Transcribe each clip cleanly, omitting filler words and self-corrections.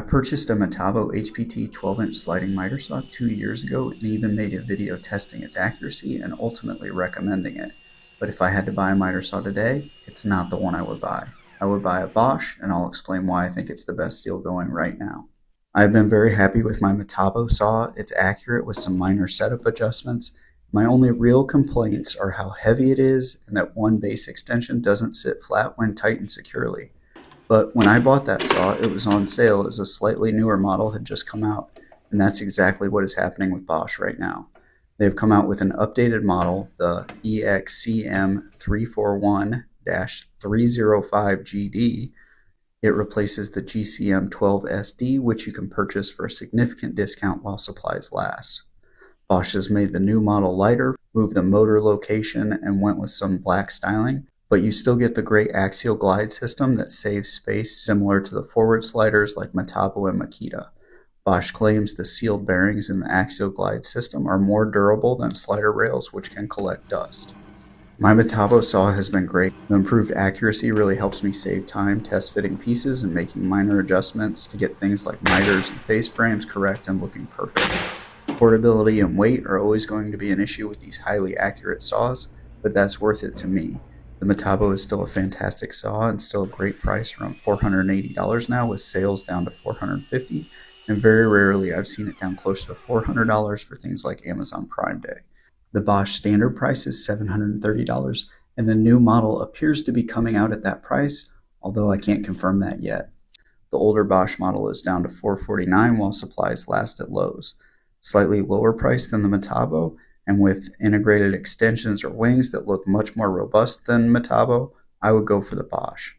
I purchased a Metabo HPT 12-inch sliding miter saw 2 years ago and even made a video testing its accuracy and ultimately recommending it. But if I had to buy a miter saw today, it's not the one I would buy. I would buy a Bosch, and I'll explain why I think it's the best deal going right now. I've been very happy with my Metabo saw. It's accurate with some minor setup adjustments. My only real complaints are how heavy it is and that one base extension doesn't sit flat when tightened securely. But when I bought that saw, it was on sale as a slightly newer model had just come out, and that's exactly what is happening with Bosch right now. They've come out with an updated model, the EXCM341-305GD. It replaces the GCM12SD, which you can purchase for a significant discount while supplies last. Bosch has made the new model lighter, moved the motor location, and went with some black styling, but you still get the great axial glide system that saves space similar to the forward sliders like Metabo and Makita. Bosch claims the sealed bearings in the axial glide system are more durable than slider rails, which can collect dust. My Metabo saw has been great. The improved accuracy really helps me save time test fitting pieces and making minor adjustments to get things like miters and face frames correct and looking perfect. Portability and weight are always going to be an issue with these highly accurate saws, but that's worth it to me. The Metabo is still a fantastic saw and still a great price, around $480 now, with sales down to $450, and very rarely I've seen it down close to $400 for things like Amazon Prime Day. The Bosch standard price is $730, and the new model appears to be coming out at that price, although I can't confirm that yet. The older Bosch model is down to $449 while supplies last at Lowe's. Slightly lower price than the Metabo, and with integrated extensions or wings that look much more robust than Metabo, I would go for the Bosch.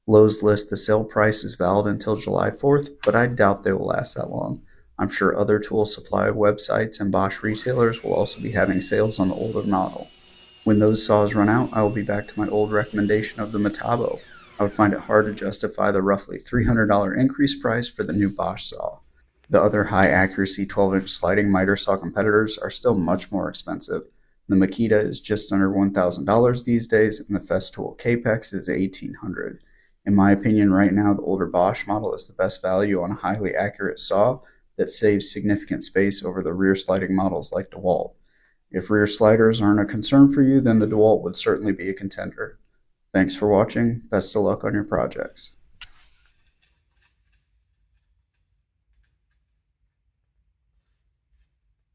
Lowe's list the sale price is valid until July 4th, but I doubt they will last that long. I'm sure other tool supply websites and Bosch retailers will also be having sales on the older model. When those saws run out, I will be back to my old recommendation of the Metabo. I would find it hard to justify the roughly $300 increase price for the new Bosch saw. The other high-accuracy 12-inch sliding miter saw competitors are still much more expensive. The Makita is just under $1,000 these days, and the Festool Capex is $1,800. In my opinion, right now, the older Bosch model is the best value on a highly accurate saw that saves significant space over the rear sliding models like DeWalt. If rear sliders aren't a concern for you, then the DeWalt would certainly be a contender. Thanks for watching. Best of luck on your projects.